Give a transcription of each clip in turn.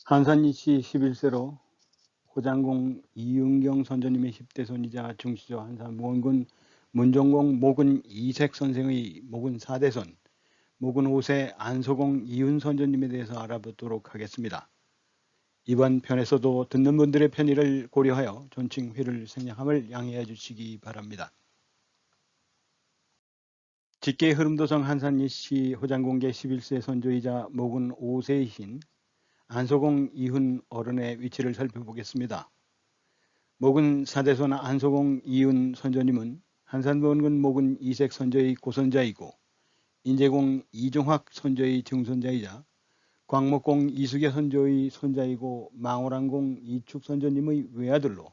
한산이씨 11세로 호장공 이윤경 선조님의 10대 손이자 중시조 한산무원군 문종공 모근 이색 선생의 모근 4대손, 모근 5세 안소공 이윤 선조님에 대해서 알아보도록 하겠습니다. 이번 편에서도 듣는 분들의 편의를 고려하여 존칭 회를 생략함을 양해해 주시기 바랍니다. 직계 흐름도성 한산이씨 호장공계 11세 선조이자 모근 5세이신 안소공 이훈 어른의 위치를 살펴보겠습니다. 모근 4대손 안소공 이훈 선조님은 한산무원군 모근 이색 선조의 고손자이고 인제공 이종학 선조의 증손자이자 광목공 이수계 선조의 손자이고 망호랑공 이축 선조님의 외아들로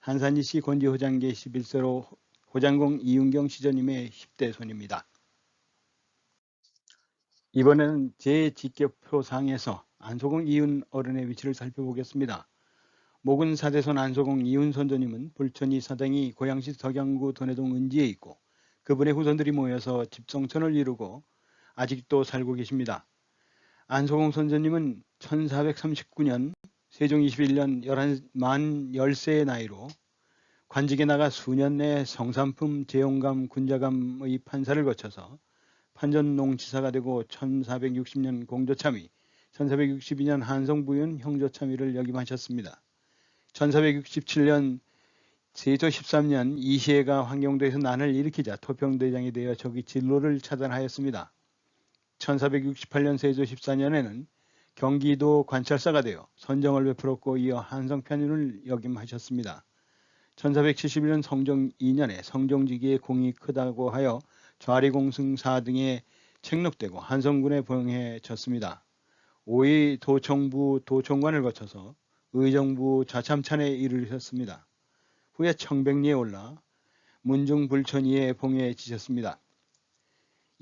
한산이씨 권지호장계 11세로 호장공 이윤경 시조님의 10대 손입니다. 이번에는 제 직계표상에서 안소공 이훈 어른의 위치를 살펴보겠습니다. 모근 4대손 안소공 이훈 선조님은 불천이 사당이 고양시 덕양구 돈해동 은지에 있고 그분의 후손들이 모여서 집성촌을 이루고 아직도 살고 계십니다. 안소공 선조님은 1439년 세종 21년 만 10세의 나이로 관직에 나가 수년 내에 성삼품 재용감 군자감의 판사를 거쳐서 판전농지사가 되고 1460년 공조참의, 1462년 한성부윤 형조참의를 역임하셨습니다. 1467년 세조 13년 이시해가 환경도에서 난을 일으키자 토평대장이 되어 적의 진로를 차단하였습니다. 1468년 세조 14년에는 경기도 관찰사가 되어 선정을 베풀었고 이어 한성편인을 역임하셨습니다. 1471년 성종 2년에 성종직위의 공이 크다고 하여 좌리공승사 등에 책록되고 한성군에 봉해졌습니다. 5위 도청부 도청관을 거쳐서 의정부 좌참찬에 이르셨습니다. 후에 청백리에 올라 문중불천이에 봉해지셨습니다.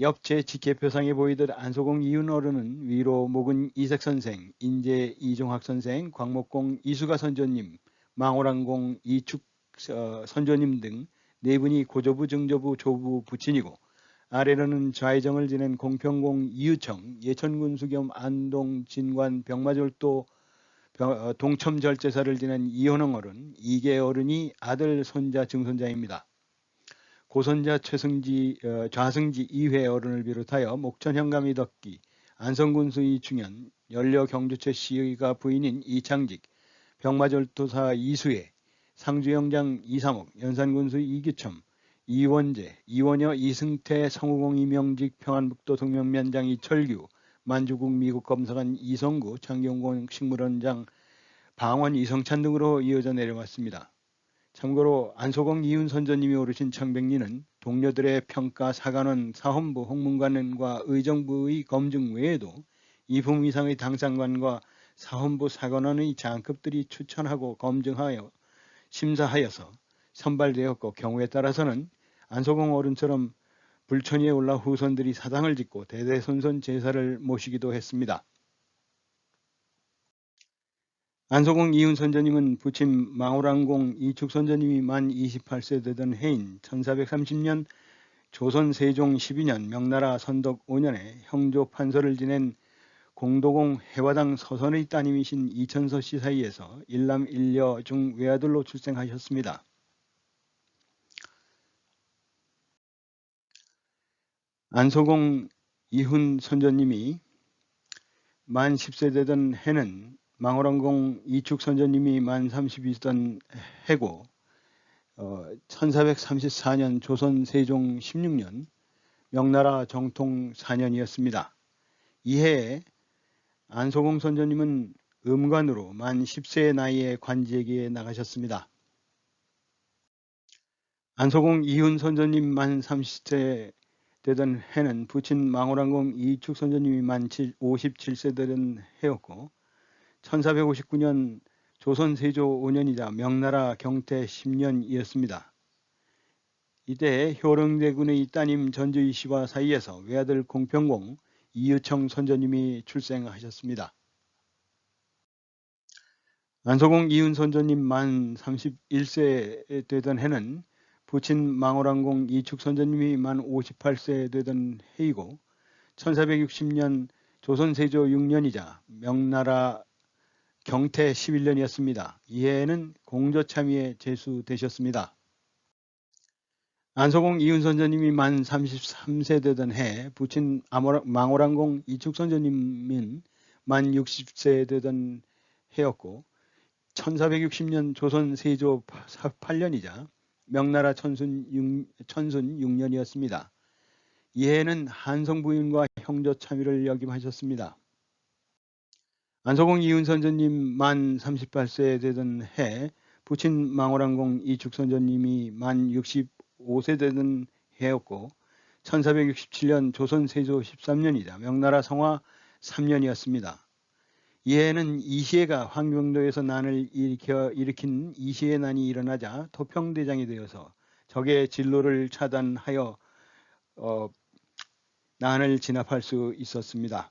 옆 제 직계표상에 보이듯 안소공 이윤 어른은 위로 모근 이색선생, 인제 이종학선생, 광목공 이수가 선조님, 망호랑공 이축 선조님 등 네 분이 고조부, 증조부, 조부 부친이고 아래로는 좌의정을 지낸 공평공 이유청, 예천군수 겸 안동 진관 병마절도 동첨절제사를 지낸 이혼홍 어른, 이계 어른이 아들, 손자, 증손자입니다. 고손자 좌승지 이회 어른을 비롯하여 목천 현감이 덕기, 안성군수 이충현, 연려 경주채 씨가 부인인 이창직, 병마절도사 이수혜, 상주영장 이삼옥, 연산군수 이규첨, 이원재, 이원여, 이승태, 성우공 이명직, 평안북도 동명면장 이철규, 만주국 미국검사관 이성구, 장경공 식물원장 방원 이성찬 등으로 이어져 내려왔습니다. 참고로 안소공 이윤 선조님이 오르신 청백리는 동료들의 평가 사관원, 사헌부, 홍문관과 의정부의 검증 외에도 2품 이상의 당상관과 사헌부 사관원의 장급들이 추천하고 검증하여 심사하여서 선발되었고 경우에 따라서는 안소공 어른처럼 불천위에 올라 후손들이 사당을 짓고 대대손손 제사를 모시기도 했습니다. 안소공 이윤 선조님은 부친 망호랑공 이축 선조님이 만 28세 되던 해인 1430년 조선 세종 12년 명나라 선덕 5년에 형조 판서를 지낸 공도공 해화당 서선의 따님이신 이천서 씨 사이에서 일남 일녀 중 외아들로 출생하셨습니다. 안소공 이훈 선조님이 만 10세 되던 해는 망호랑공 이축 선조님이 만 30이던 해고 1434년 조선 세종 16년 명나라 정통 4년이었습니다. 이해에 안소공 선조님은 음관으로 만 10세의 나이에 관직에 나가셨습니다. 안소공 이훈 선조님 만 30세 되던 해는 부친 망호랑공 이축 선조님이 만 57세 되던 해였고 1459년 조선 세조 5년이자 명나라 경태 10년이었습니다. 이때 효령대군의 따님 전주희 씨와 사이에서 외아들 공평공 이유청 선조님이 출생하셨습니다. 안소공 이윤 선조님 만 31세 되던 해는 부친 망호랑공 이축 선조님이 만 58세 되던 해이고 1460년 조선 세조 6년이자 명나라 경태 11년이었습니다. 이해에는 공조참의에 제수되셨습니다. 안소공 이윤선조님이 만 33세 되던 해, 부친 망오랑공 이축선조님은 만 60세 되던 해였고 1460년 조선 세조 8년이자 명나라 천순 6년이었습니다. 이해에는 한성 부인과 형조 참의를 역임하셨습니다. 안소공 이윤선조님 만 38세 되던 해, 부친 망오랑공 이축선조님이 만 65세 되던 해였고 1467년 조선 세조 13년이자 명나라 성화 3년이었습니다. 이해에는 이시해가 황명도에서 난을 일으킨 이시해 난이 일어나자 토평대장이 되어서 적의 진로를 차단하여 난을 진압할 수 있었습니다.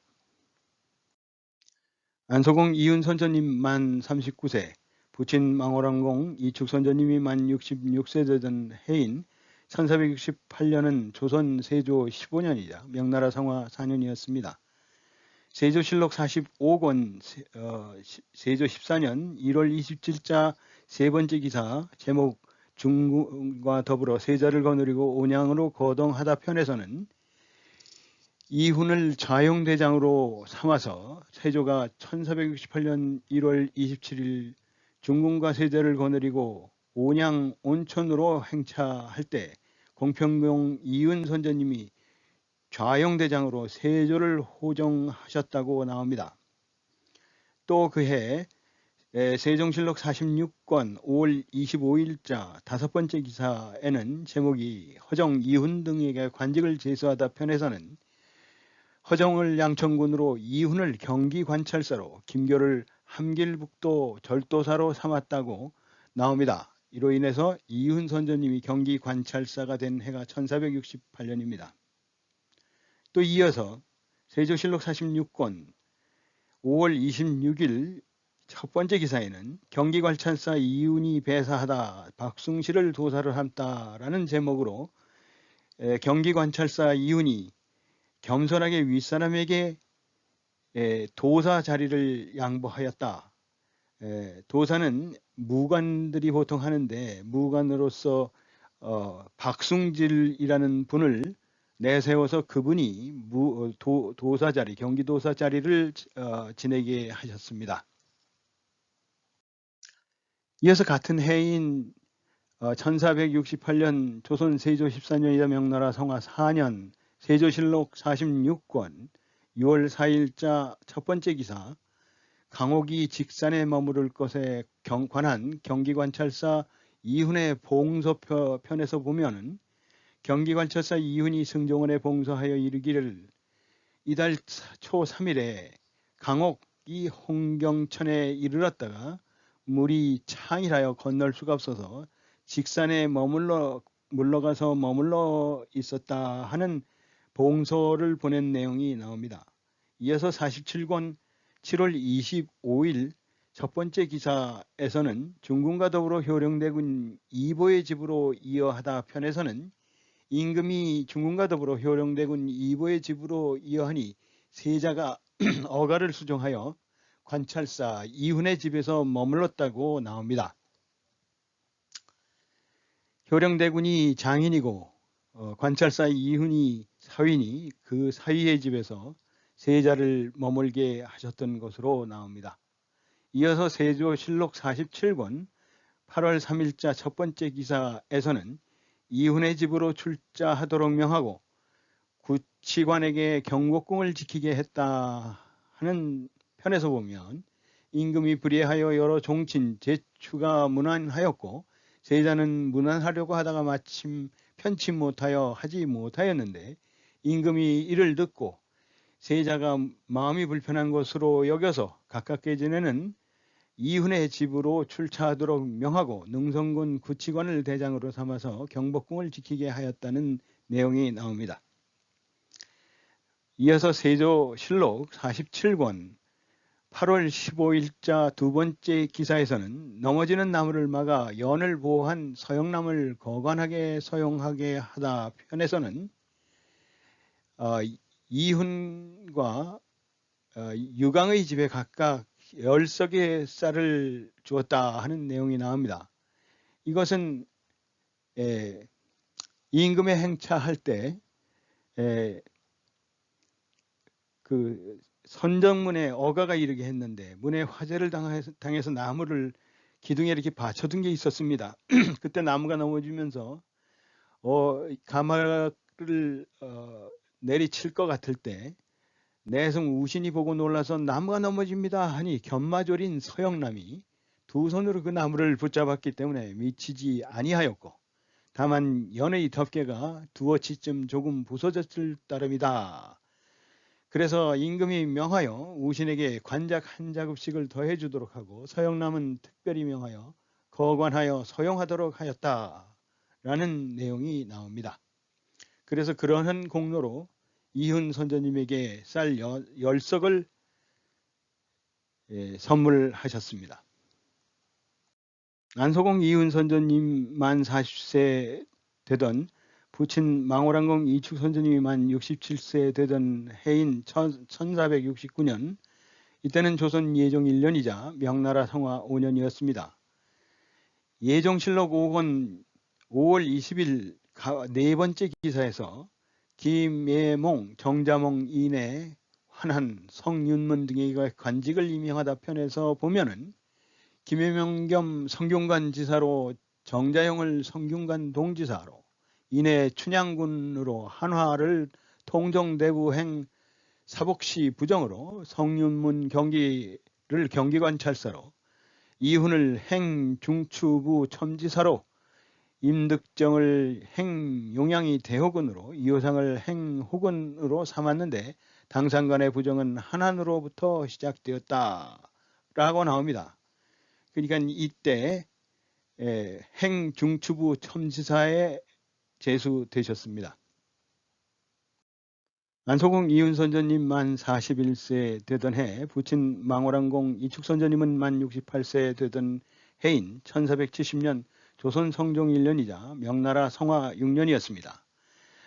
안소공 이윤선조님 만 39세, 부친 망오랑공 이축선조님이 만 66세 되던 해인 1468년은 조선 세조 15년이자 명나라 성화 4년이었습니다. 세조실록 45권 세조 14년 1월 27자 세 번째 기사 제목 중궁과 더불어 세자를 거느리고 온양으로 거동하다 편에서는 이훈을 좌용대장으로 삼아서 세조가 1468년 1월 27일 중궁과 세자를 거느리고 온양 온천으로 행차할 때 공평공 이윤 선조님이 좌용대장으로 세조를 호정하셨다고 나옵니다. 또 그해 세종실록 46권 5월 25일자 다섯 번째 기사에는 제목이 허정 이훈 등에게 관직을 제수하다 편에서는 허정을 양천군으로 이훈을 경기관찰사로 김교를 함길북도 절도사로 삼았다고 나옵니다. 이로 인해서 이훈 선조님이 경기관찰사가 된 해가 1468년입니다. 또 이어서 세조실록 46권 5월 26일 첫 번째 기사에는 경기관찰사 이훈이 배사하다 박숭실을 도사를 함다라는 제목으로 경기관찰사 이훈이 겸손하게 윗사람에게 도사 자리를 양보하였다. 도사는 무관들이 보통 하는데 무관으로서 박숭질이라는 분을 내세워서 그분이 도사 자리, 경기도사 자리를 지내게 하셨습니다. 이어서 같은 해인 1468년 조선 세조 14년이자 명나라 성화 4년 세조실록 46권 6월 4일자 첫 번째 기사 강옥이 직산에 머무를 것에 관한 경기관찰사 이훈의 봉서편에서 보면은 경기관찰사 이훈이 승정원에 봉서하여 이르기를 이달 초 3일에 강옥이 홍경천에 이르렀다가 물이 창이라여 건널 수가 없어서 직산에 물러가서 머물러 있었다 하는 봉서를 보낸 내용이 나옵니다. 이어서 47권 7월 25일 첫 번째 기사에서는 중군과 더불어 효령대군 이보의 집으로 이어하다 편에서는 임금이 중군과 더불어 효령대군 이보의 집으로 이어하니 세자가 어가를 수정하여 관찰사 이훈의 집에서 머물렀다고 나옵니다. 효령대군이 장인이고 관찰사 이훈이 사위니 그 사위의 집에서 세자를 머물게 하셨던 것으로 나옵니다. 이어서 세조실록 47권 8월 3일자 첫 번째 기사에서는 이훈의 집으로 출자하도록 명하고 구치관에게 경복궁을 지키게 했다 하는 편에서 보면 임금이 불의하여 여러 종친 제추가 문안하였고 세자는 문안하려고 하다가 마침 편치 못하여 하지 못하였는데 임금이 이를 듣고 세자가 마음이 불편한 것으로 여겨서 가깝게 지내는 이훈의 집으로 출차하도록 명하고 능성군 구치관을 대장으로 삼아서 경복궁을 지키게 하였다는 내용이 나옵니다. 이어서 세조실록 47권 8월 15일자 두 번째 기사에서는 넘어지는 나무를 막아 연을 보호한 서영남을 거관하게 서용하게 하다 편에서는 이훈과 유강의 집에 각각 10석의 쌀을 주었다 하는 내용이 나옵니다. 이것은 임금에 행차할 때 그 선정문에 어가가 이르게 했는데 문에 화재를 당해서 나무를 기둥에 이렇게 받쳐둔 게 있었습니다. 그때 나무가 넘어지면서 가마를 내리칠 것 같을 때 내성 우신이 보고 놀라서 나무가 넘어집니다 하니 견마졸인 서영남이 두 손으로 그 나무를 붙잡았기 때문에 미치지 아니하였고 다만 연의 덮개가 두어치쯤 조금 부서졌을 따름이다. 그래서 임금이 명하여 우신에게 관작 한 작업씩을 더해 주도록 하고 서영남은 특별히 명하여 거관하여 소용하도록 하였다 라는 내용이 나옵니다. 그래서 그러한 공로로 이훈 선조님에게 쌀 10석을 선물하셨습니다. 안소공 이훈 선조님 만 40세 되던 부친 망오란공 이축 선조님이 만 67세 되던 해인 1469년, 이때는 조선 예종 1년이자 명나라 성화 5년이었습니다. 예종실록 5권 5월 20일 네 번째 기사에서 김예몽, 정자몽, 이내, 환한, 성윤문 등의 관직을 임명하다 편에서 보면은 김예명 겸 성균관 지사로 정자용을 성균관 동지사로 이내 춘향군으로 한화를 통정대부행 사복시 부정으로 성윤문 경기를 경기관찰사로 이훈을 행중추부 첨지사로 임득정을 행용양이 대호군으로 이호상을 행호군으로 삼았는데 당상간의 부정은 한한으로부터 시작되었다라고 나옵니다. 그러니까 이때 행중추부 첨지사에 제수되셨습니다. 안소공 이훈 선조님 만 41세 되던 해, 부친 망오란공 이축 선조님은 만 68세 되던 해인 1470년 조선 성종 1년이자 명나라 성화 6년이었습니다.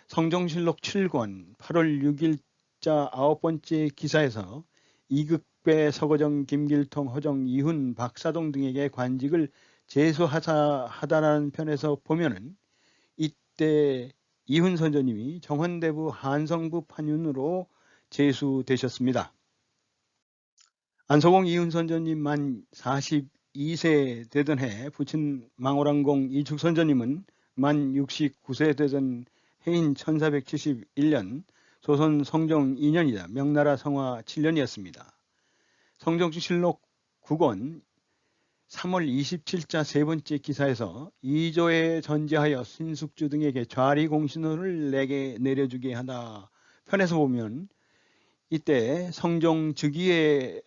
성종실록 7권 8월 6일자 9번째 기사에서 이극배, 서거정, 김길통, 허정, 이훈, 박사동 등에게 관직을 제수하다라는 편에서 보면은 이때 이훈 선조님이 정헌대부 한성부 판윤으로 제수되셨습니다. 안소공 이훈 선조님 만 42세 되던 해, 부친 망오란공 이축 선조님은 만 69세 되던 해인 1471년 조선 성종 2년이자 명나라 성화 7년이었습니다. 성종실록 9권 3월 27자 세 번째 기사에서 이조에 전제하여 신숙주 등에게 좌리 공신호를 내려주게 하다 편에서 보면 이때 성종 즉위에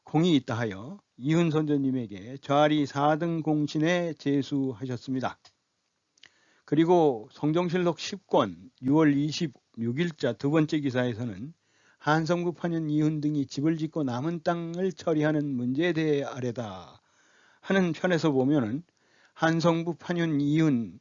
공이 있다 하여 이훈 선조님에게 좌리 4등 공신에 제수하셨습니다. 그리고 성종실록 10권 6월 26일자 두 번째 기사에서는 한성부 판윤 이훈 등이 집을 짓고 남은 땅을 처리하는 문제에 대해 아뢰다 하는 편에서 보면은 한성부 판윤 이훈,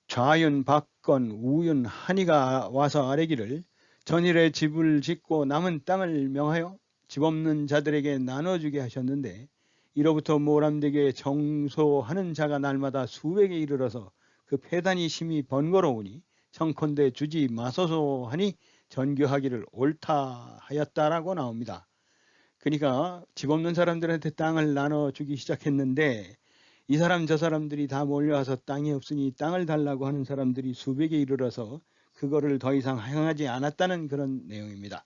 좌윤, 박건, 우윤, 한이가 와서 아뢰기를 전일에 집을 짓고 남은 땅을 명하여 집 없는 자들에게 나눠주게 하셨는데 이로부터 모람되게 정소하는 자가 날마다 수백에 이르러서 그 폐단이 심히 번거로우니 청컨대 주지 마소서 하니 전교하기를 옳다 하였다라고 나옵니다. 그러니까 집 없는 사람들한테 땅을 나눠주기 시작했는데 이 사람 저 사람들이 다 몰려와서 땅이 없으니 땅을 달라고 하는 사람들이 수백에 이르러서 그거를 더 이상 허용하지 않았다는 그런 내용입니다.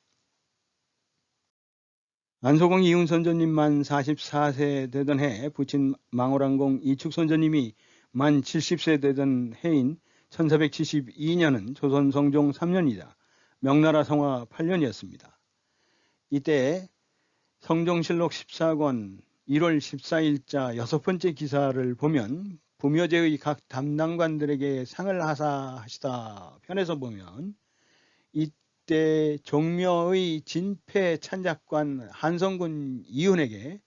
안소공 이훈 선조님 만 44세 되던 해, 부친 망오란공 이축 선조님이 만 70세 되던 해인 1472년은 조선 성종 3년이자 명나라 성화 8년이었습니다. 이때 성종실록 14권 1월 14일자 6번째 기사를 보면 부묘제의 각 담당관들에게 상을 하사하시다 편에서 보면 이때 종묘의 진패 찬작관 한성군 이훈에게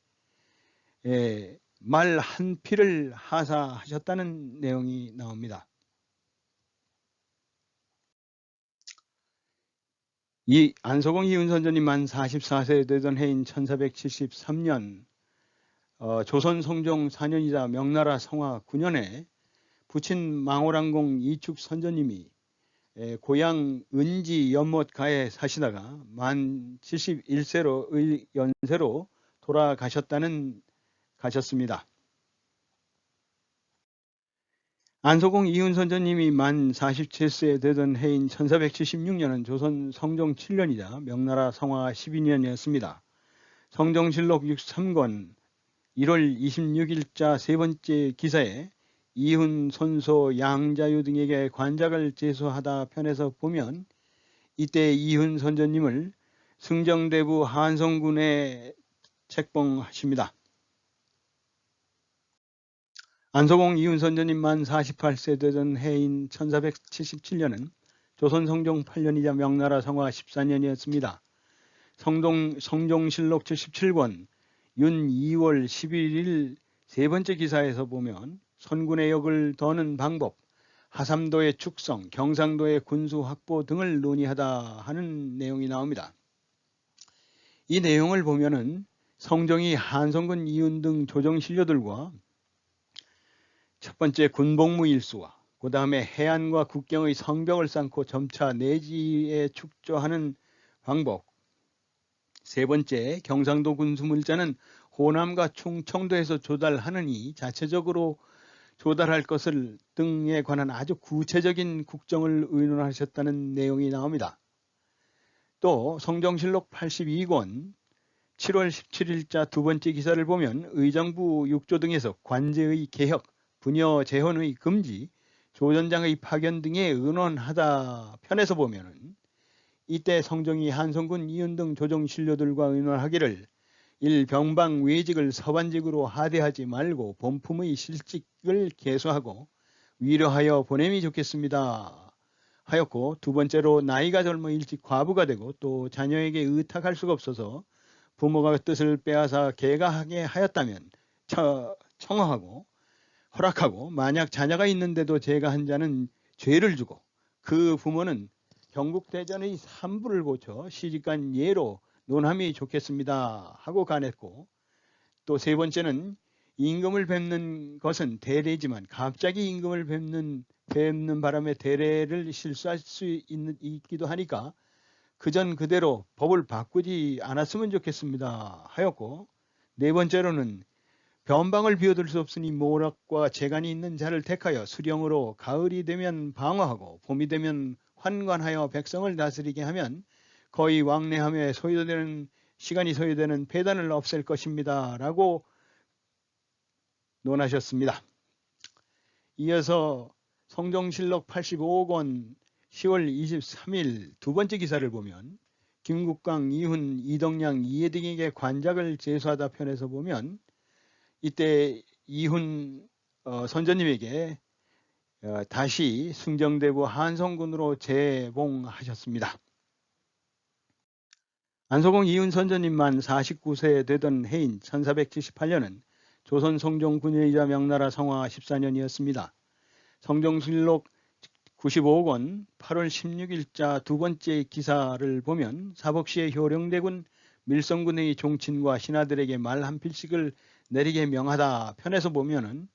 말 한 피를 하사하셨다는 내용이 나옵니다. 이 안소공 이윤선전이 만 44세 되던 해인 1473년 조선 성종 4년이자 명나라 성화 9년에 부친 망오랑공 이축 선조님이 고향 은지 연못가에 사시다가 만 71세로 연세로 가셨습니다. 안소공 이훈 선조님이 만 47세 되던 해인 1476년은 조선 성종 7년이자 명나라 성화 12년이었습니다. 성종실록 63권 1월 26일자 세 번째 기사에 이훈, 손소, 양자유 등에게 관작을 제수하다 편에서 보면 이때 이훈 선조님을 승정대부 한성군에 책봉하십니다. 안소공 이훈 선조님 만 48세 되던 해인 1477년은 조선 성종 8년이자 명나라 성화 14년이었습니다. 성종실록 77권 윤 2월 11일 세 번째 기사에서 보면 선군의 역을 더는 방법, 하삼도의 축성, 경상도의 군수 확보 등을 논의하다 하는 내용이 나옵니다. 이 내용을 보면은 성종이 한성군 이훈 등 조정 신료들과 첫 번째 군복무 일수와 그 다음에 해안과 국경의 성벽을 쌓고 점차 내지에 축조하는 방법, 세 번째 경상도 군수물자는 호남과 충청도에서 조달하느니 자체적으로 조달할 것을 등에 관한 아주 구체적인 국정을 의논하셨다는 내용이 나옵니다. 또 성종실록 82권 7월 17일자 두 번째 기사를 보면 의정부 6조 등에서 관제의 개혁, 부녀 재혼의 금지, 조전장의 파견 등에 의논하다 편에서 보면은 이때 성종이 한성군 이윤 등 조정 신료들과 의논하기를 병방 외직을 서반직으로 하대하지 말고 본품의 실직을 개수하고 위로하여 보냄이 좋겠습니다 하였고, 두 번째로 나이가 젊어 일찍 과부가 되고 또 자녀에게 의탁할 수가 없어서 부모가 뜻을 빼앗아 개가하게 하였다면 청하고 허락하고, 만약 자녀가 있는데도 제가한 자는 죄를 주고 그 부모는 경국대전의 산부를 고쳐 시집간 예로 논함이 좋겠습니다 하고 간했고, 또 세 번째는 임금을 뵙는 것은 대례지만 갑자기 임금을 뵙는 바람에 대례를 실수할 수 있기도 하니까 그전 그대로 법을 바꾸지 않았으면 좋겠습니다 하였고, 네 번째로는 변방을 비워둘 수 없으니 모락과 재간이 있는 자를 택하여 수령으로 가을이 되면 방어하고 봄이 되면 환관하여 백성을 다스리게 하면 거의 왕래함에 시간이 소요되는 폐단을 없앨 것입니다 라고 논하셨습니다. 이어서 성종실록 85권 10월 23일 두 번째 기사를 보면 김국광, 이훈, 이덕량, 이해 등에게 관작을 제수하다 편에서 보면 이때 이훈 선조님에게 다시 승정대부 한성군으로 재봉하셨습니다. 안소공 이훈 선조님 만 49세 되던 해인 1478년은 조선 성종 9년이자 명나라 성화 14년이었습니다. 성종실록 95권 8월 16일자 두 번째 기사를 보면 사복시의 효령대군 밀성군의 종친과 신하들에게 말 한 필씩을 내리게 명하다 편에서 보면은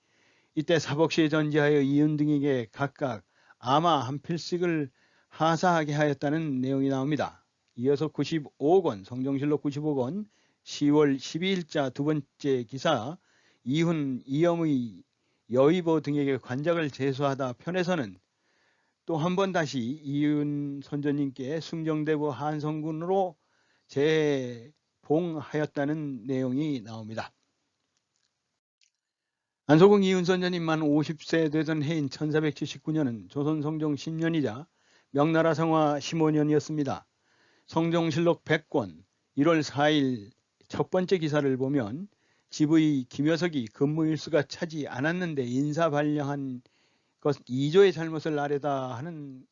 이때 사복시에 전지하여 이윤 등에게 각각 아마 한 필씩을 하사하게 하였다는 내용이 나옵니다. 이어서 95권 성종실록 95권 10월 12일자 두 번째 기사 이훈, 이염의 여의보 등에게 관작을 제수하다 편에서는 또 한 번 다시 이윤 선조님께 승정대부 한성군으로 재봉하였다는 내용이 나옵니다. 안소공 이윤 선조님 만 50세 되던 해인 1479년은 조선 성종 10년이자 명나라 성화 15년이었습니다. 성종실록 100권 1월 4일 첫 번째 기사를 보면 집의 김여석이 근무일수가 차지 않았는데 인사 발령한 것 2조의 잘못을 아뢰다 하는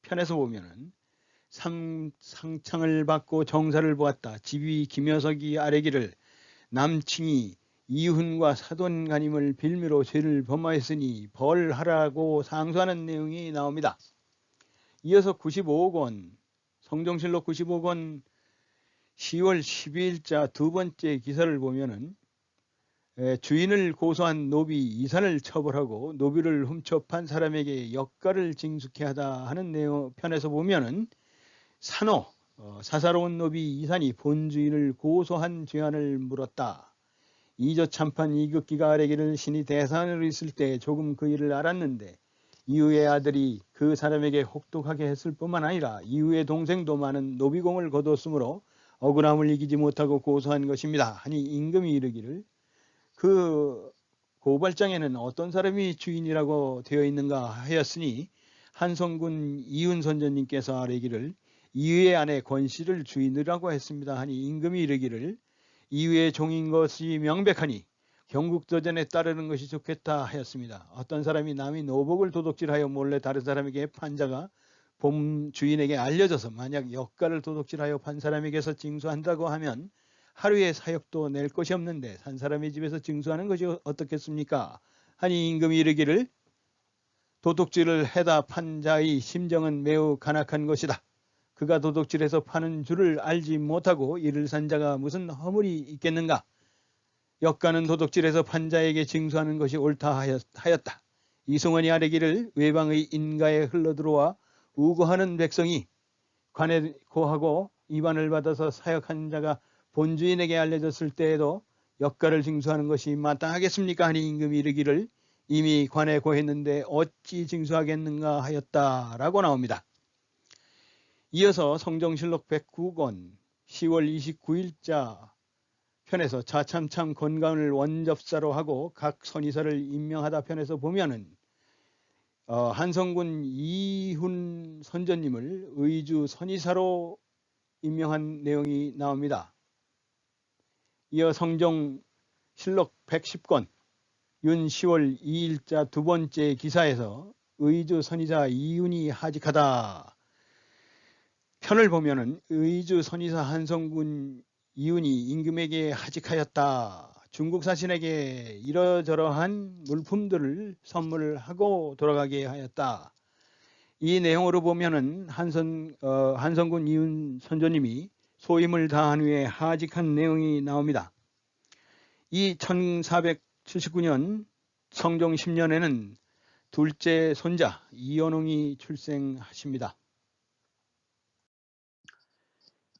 편에서 보면은 상창을 받고 정사를 보았다. 집의 김여석이 아뢰기를 남칭이 이훈과 사돈가님을 빌미로 죄를 범하였으니 벌하라고 상소하는 내용이 나옵니다. 이어서 95권 성정실록 95권 10월 12일자 두 번째 기사를 보면은 주인을 고소한 노비 이산을 처벌하고 노비를 훔쳐 판 사람에게 역가를 징수케 하다 하는 내용 편에서 보면은 산호 사사로운 노비 이산이 본주인을 고소한 죄안을 물었다. 이조 참판 이극기가 아뢰기를 신이 대산으로 있을 때 조금 그 일을 알았는데 이후의 아들이 그 사람에게 혹독하게 했을 뿐만 아니라 이후의 동생도 많은 노비공을 거뒀으므로 억울함을 이기지 못하고 고소한 것입니다. 하니 임금이 이르기를 그 고발장에는 어떤 사람이 주인이라고 되어 있는가 하였으니 한성군 이훈 선전님께서 아뢰기를 이후의 아내 권씨를 주인이라고 했습니다. 하니 임금이 이르기를 이후의 종인 것이 명백하니 경국도전에 따르는 것이 좋겠다 하였습니다. 어떤 사람이 남이 노복을 도둑질하여 몰래 다른 사람에게 판 자가 본 주인에게 알려져서 만약 역가를 도둑질하여 판 사람에게서 징수한다고 하면 하루에 사역도 낼 것이 없는데 산 사람의 집에서 징수하는 것이 어떻겠습니까? 하니 임금이 이르기를 도둑질을 해다 판 자의 심정은 매우 간악한 것이다. 그가 도둑질해서 파는 줄을 알지 못하고 이를 산 자가 무슨 허물이 있겠는가? 역가는 도둑질해서 판 자에게 징수하는 것이 옳다 하였다. 이승원이 아뢰기를 외방의 인가에 흘러들어와 우고하는 백성이 관에 고하고 이반을 받아서 사역한 자가 본주인에게 알려졌을 때에도 역가를 징수하는 것이 마땅하겠습니까? 하니 임금이 이르기를 이미 관에 고했는데 어찌 징수하겠는가 하였다라고 나옵니다. 이어서 성정실록 109권 10월 29일자 편에서 자참참 건강을 원접사로 하고 각 선의사를 임명하다 편에서 보면은 한성군 이훈 선전님을 의주 선의사로 임명한 내용이 나옵니다. 이어 성정실록 110권 윤 10월 2일자 두 번째 기사에서 의주 선의사 이훈이 하직하다 편을 보면은 의주 선의사 한성군 이훈이 임금에게 하직하였다. 중국 사신에게 이러저러한 물품들을 선물하고 돌아가게 하였다. 이 내용으로 보면은 한성군 이훈 선조님이 소임을 다한 후에 하직한 내용이 나옵니다. 이 1479년 성종 10년에는 둘째 손자 이연홍이 출생하십니다.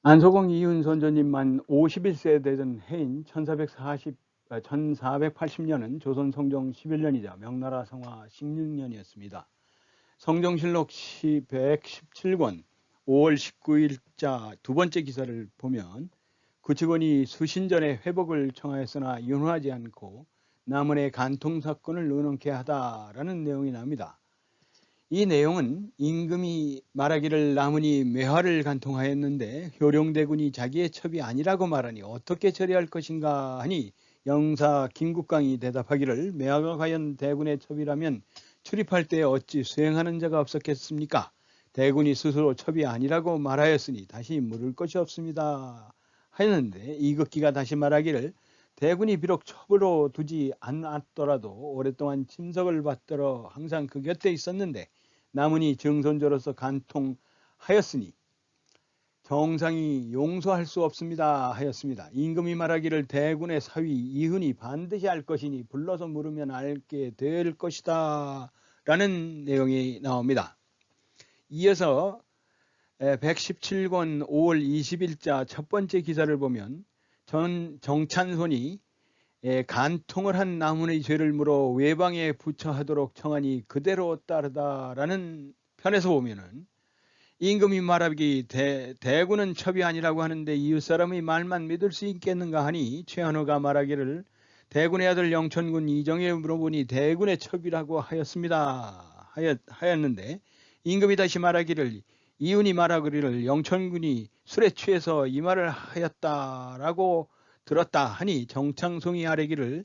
안소공 이훈 선조님만 51세 되던 해인 1480년은 조선 성종 11년이자 명나라 성화 16년이었습니다. 성정실록 117권 5월 19일자 두 번째 기사를 보면 구치관이 수신전에 회복을 청하였으나 윤호하지 않고 남원의 간통사건을 의논케 하다라는 내용이 나옵니다. 이 내용은 임금이 말하기를 남원이 매화를 간통하였는데 효령대군이 자기의 첩이 아니라고 말하니 어떻게 처리할 것인가 하니 영사 김국강이 대답하기를 매화가 과연 대군의 첩이라면 출입할 때 어찌 수행하는 자가 없었겠습니까? 대군이 스스로 첩이 아니라고 말하였으니 다시 물을 것이 없습니다 하였는데 이극기가 다시 말하기를 대군이 비록 첩으로 두지 않았더라도 오랫동안 침석을 받들어 항상 그 곁에 있었는데 남은이 정선조로서 간통하였으니 정상이 용서할 수 없습니다 하였습니다. 임금이 말하기를 대군의 사위 이훈이 반드시 알 것이니 불러서 물으면 알게 될 것이다 라는 내용이 나옵니다. 이어서 117권 5월 20일자 첫 번째 기사를 보면 정찬손이 간통을 한 남원의 죄를 물어 외방에 부처하도록 청하니 그대로 따르다라는 편에서 보면은 임금이 말하기 대군은 첩이 아니라고 하는데 이웃사람의 말만 믿을 수 있겠는가 하니 최한호가 말하기를 대군의 아들 영천군 이정에 물어보니 대군의 첩이라고 하였는데 임금이 다시 말하기를 이훈이 말하기를 영천군이 술에 취해서 이 말을 하였다라고 들었다 하니 정창송이 아뢰기를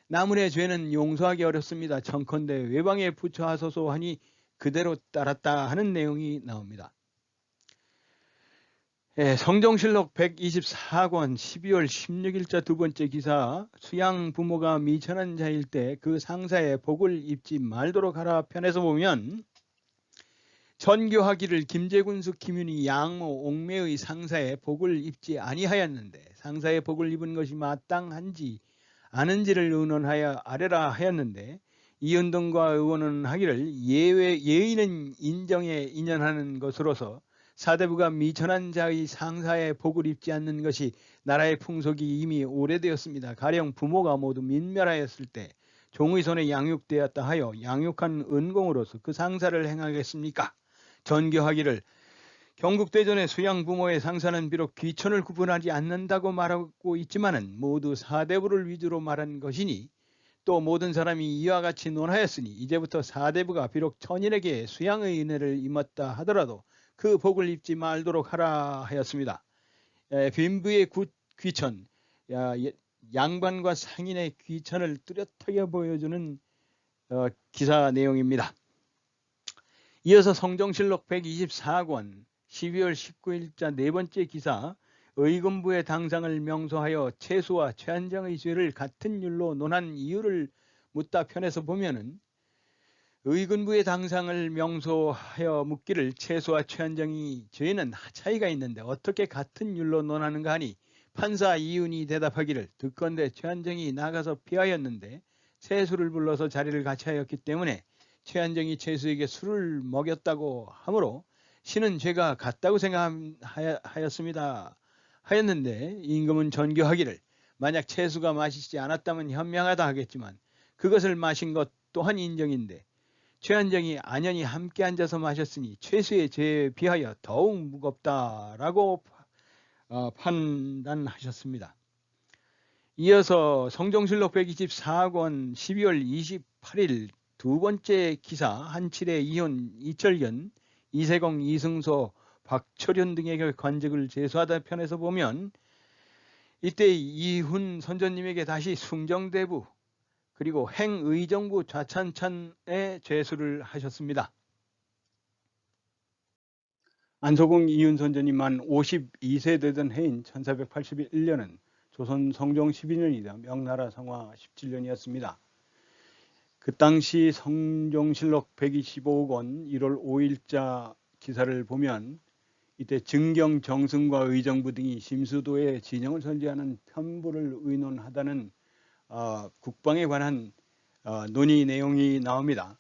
남은의 죄는 용서하기 어렵습니다. 청컨대 외방에 부처하소서 하니 그대로 따랐다 하는 내용이 나옵니다. 성정실록 124권 12월 16일자 두 번째 기사 수양 부모가 미천한 자일 때 그 상사의 복을 입지 말도록 하라 편에서 보면 전교하기를 김제군수 김윤희 양모 옥매의 상사의 복을 입지 아니하였는데 상사의 복을 입은 것이 마땅한지 아는지를 의논하여 아래라 하였는데 이은동과 의원은 하기를 예의는 인정에 인연하는 것으로서 사대부가 미천한 자의 상사의 복을 입지 않는 것이 나라의 풍속이 이미 오래되었습니다. 가령 부모가 모두 민멸하였을 때 종의 손에 양육되었다 하여 양육한 은공으로서 그 상사를 행하겠습니까? 전교하기를 경국대전의 수양 부모의 상사는 비록 귀천을 구분하지 않는다고 말하고 있지만은 모두 사대부를 위주로 말한 것이니 또 모든 사람이 이와 같이 논하였으니 이제부터 사대부가 비록 천인에게 수양의 은혜를 임었다 하더라도 그 복을 입지 말도록 하라 하였습니다. 빈부의 귀천, 양반과 상인의 귀천을 뚜렷하게 보여주는 기사 내용입니다. 이어서 성종실록 124권 12월 19일자 네 번째 기사 의금부의 당상을 명소하여 최수와 최한장의 죄를 같은 율로 논한 이유를 묻다 편에서 보면은 의금부의 당상을 명소하여 묻기를 최수와 최한장의 죄는 차이가 있는데 어떻게 같은 율로 논하는가 하니 판사 이윤이 대답하기를 듣건대 최한장이 나가서 피하였는데 최수를 불러서 자리를 같이 하였기 때문에 최한장이 최수에게 술을 먹였다고 하므로 신은 죄가 같다고 생각하였습니다. 하였는데 임금은 전교하기를 만약 최수가 마시지 않았다면 현명하다 하겠지만 그것을 마신 것 또한 인정인데 최한장이 안연히 함께 앉아서 마셨으니 최수의 죄에 비하여 더욱 무겁다라고 판단하셨습니다. 이어서 성종실록 124권 12월 28일 두 번째 기사 한칠의 이혼 이철견 이세공 이승소 박철현 등에게 관직을 제수하다 편에서 보면 이때 이훈 선조님에게 다시 숭정대부 그리고 행의정부 좌찬찬에 제수를 하셨습니다. 안소공 이훈 선조님 만 52세 되던 해인 1481년은 조선 성종 12년이자 명나라 성화 17년이었습니다. 그 당시 성종실록 125권 1월 5일자 기사를 보면 이때 증경 정승과 의정부 등이 심수도의 진영을 선지하는 편부를 의논하다는 국방에 관한 논의 내용이 나옵니다.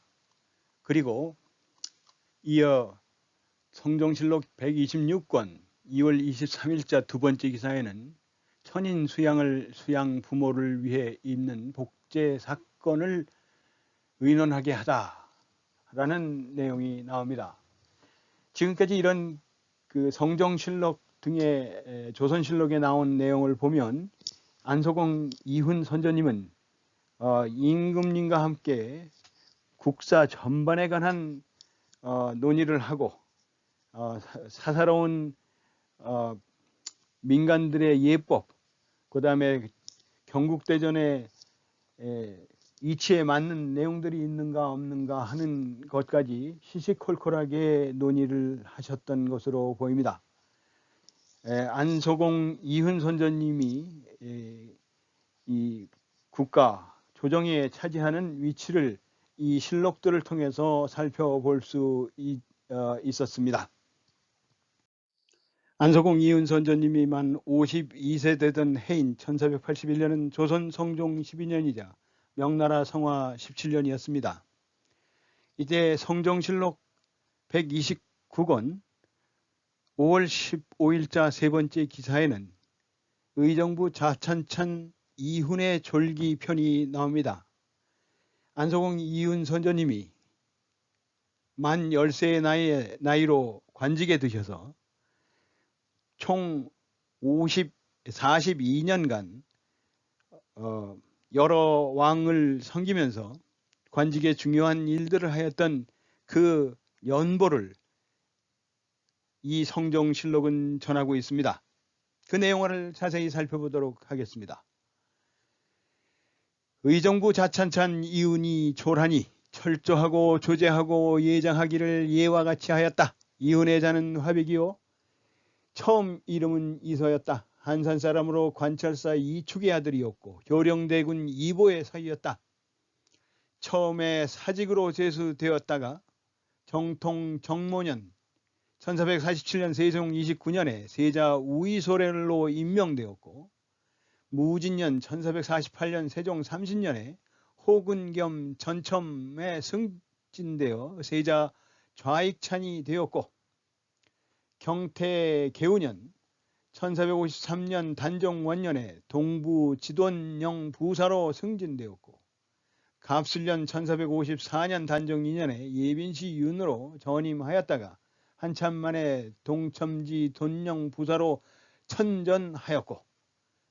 그리고 이어 성종실록 126권 2월 23일자 두 번째 기사에는 천인 수양 부모를 위해 있는 복제 사건을 의논하게 하다라는 내용이 나옵니다. 지금까지 이런 그 성종실록 등의 조선실록에 나온 내용을 보면 안소공 이훈 선조님은 임금님과 함께 국사 전반에 관한 논의를 하고 사사로운 민간들의 예법, 그 다음에 경국대전의 이치에 맞는 내용들이 있는가 없는가 하는 것까지 시시콜콜하게 논의를 하셨던 것으로 보입니다. 안소공 이훈 선조님이 이 국가 조정에 차지하는 위치를 이 실록들을 통해서 살펴볼 수 있었습니다. 안소공 이훈 선조님이 만 52세 되던 해인 1481년은 조선 성종 12년이자 명나라 성화 17년이었습니다. 이때 성종실록 129권 5월 15일자 세 번째 기사에는 의정부 좌찬찬 이훈의 졸기 편이 나옵니다. 안소공 이훈 선조님이 만 10세의 나이로 관직에 드셔서 총 42년간 여러 왕을 섬기면서 관직에 중요한 일들을 하였던 그 연보를 이 성종실록은 전하고 있습니다. 그 내용을 자세히 살펴보도록 하겠습니다. 의정부 좌찬찬 이훈이 졸하니 철저하고 조제하고 예장하기를 예와 같이 하였다. 이훈의 자는 화백이요 처음 이름은 이서였다. 한산 사람으로 관철사 이축의 아들이었고 교령대군 이보의 사이였다. 처음에 사직으로 제수되었다가 정통 정모년 1447년 세종 29년에 세자 우의소래로 임명되었고, 무진년 1448년 세종 30년에 호군 겸 전첨에 승진되어 세자 좌익찬이 되었고, 경태 개우년 1453년 단종 원년에 동부 지돈영 부사로 승진되었고, 갑술년 1454년 단종 2년에 예빈시 윤으로 전임하였다가 한참 만에 동첨지 돈영 부사로 천전하였고,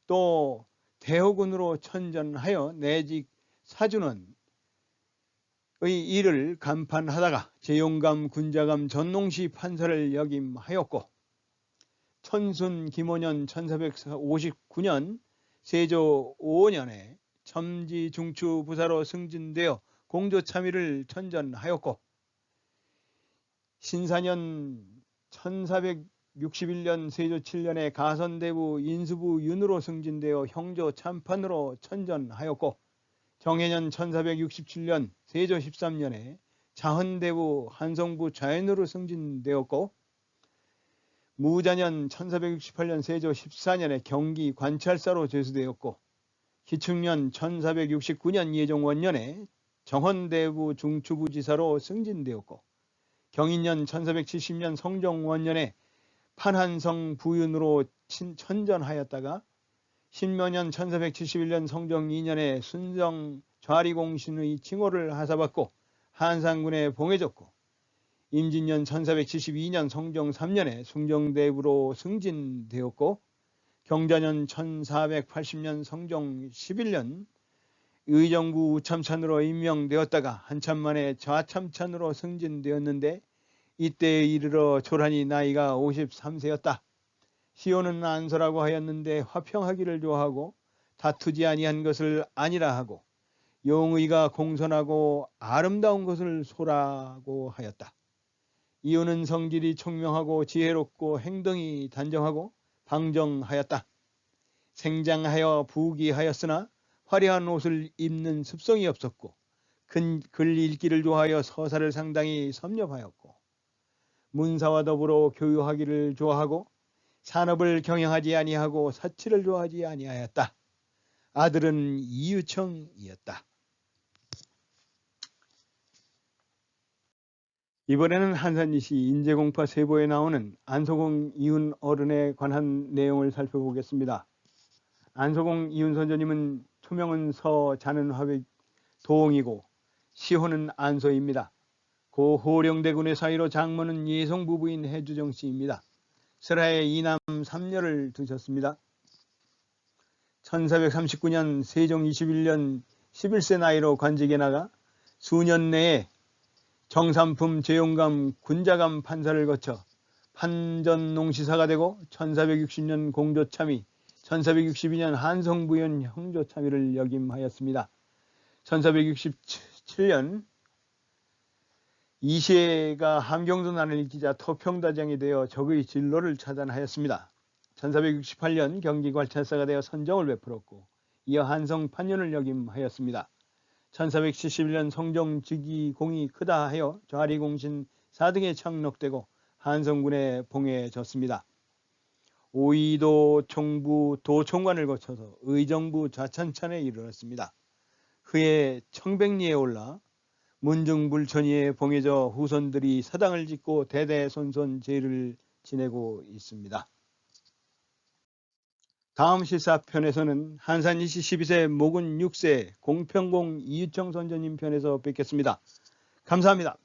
또 대호군으로 천전하여 내직 사준원의 일을 간판하다가 재용감 군자감 전농시 판사를 역임하였고, 천순 김오년 1459년 세조 5년에 첨지 중추 부사로 승진되어 공조참의를 천전하였고, 신사년 1461년 세조 7년에 가선대부 인수부 윤으로 승진되어 형조 참판으로 천전하였고, 정해년 1467년 세조 13년에 자헌대부 한성부 좌연으로 승진되었고, 무자년 1468년 세조 14년에 경기 관찰사로 제수되었고, 기축년 1469년 예종 원년에 정헌대부 중추부지사로 승진되었고, 경인년 1470년 성종 원년에 판한성 부윤으로 천전하였다가 신묘년 1471년 성종 2년에 순정 좌리공신의 칭호를 하사받고 한상군에 봉해졌고, 임진년 1472년 성종 3년에 숭정대부로 승진되었고, 경자년 1480년 성종 11년 의정부 우참찬으로 임명되었다가 한참 만에 좌참찬으로 승진되었는데, 이때에 이르러 조란이 나이가 53세였다. 시온은 안서라고 하였는데 화평하기를 좋아하고 다투지 아니한 것을 아니라 하고 용의가 공손하고 아름다운 것을 소라고 하였다. 이유는 성질이 총명하고 지혜롭고 행동이 단정하고 방정하였다. 생장하여 부귀하였으나 화려한 옷을 입는 습성이 없었고, 글 읽기를 좋아하여 서사를 상당히 섭렵하였고, 문사와 더불어 교유하기를 좋아하고 산업을 경영하지 아니하고 사치를 좋아하지 아니하였다. 아들은 이유청이었다. 이번에는 한산이시 인재공파 세보에 나오는 안소공 이훈 어른에 관한 내용을 살펴보겠습니다. 안소공 이훈 선조님은 초명은 서, 자는 화백 도옹이고 시호는 안소입니다. 고 호령대군의 사이로 장모는 예성 부부인 해주정 씨입니다. 설하에 이남 3녀를 두셨습니다. 1439년 세종 21년 11세 나이로 관직에 나가 수년 내에 정삼품 재용감 군자감 판사를 거쳐 판전농시사가 되고 1460년 공조참의, 1462년 한성부연 형조참의를 역임하였습니다. 1467년 이시가 함경도난을 일으키자 토평다장이 되어 적의 진로를 차단하였습니다. 1468년 경기관찰사가 되어 선정을 베풀었고, 이어 한성 판년을 역임하였습니다. 1471년 성종 즉위 공이 크다 하여 좌리공신 4등에 착록되고 한성군에 봉해졌습니다. 오이도 총부 도총관을 거쳐서 의정부 좌찬찬에 이르렀습니다. 그해 청백리에 올라 문중불천이에 봉해져 후손들이 사당을 짓고 대대손손 제를 지내고 있습니다. 다음 실사편에서는 한산이시 12세 목은 6세 공평공 이유청 선조님 편에서 뵙겠습니다. 감사합니다.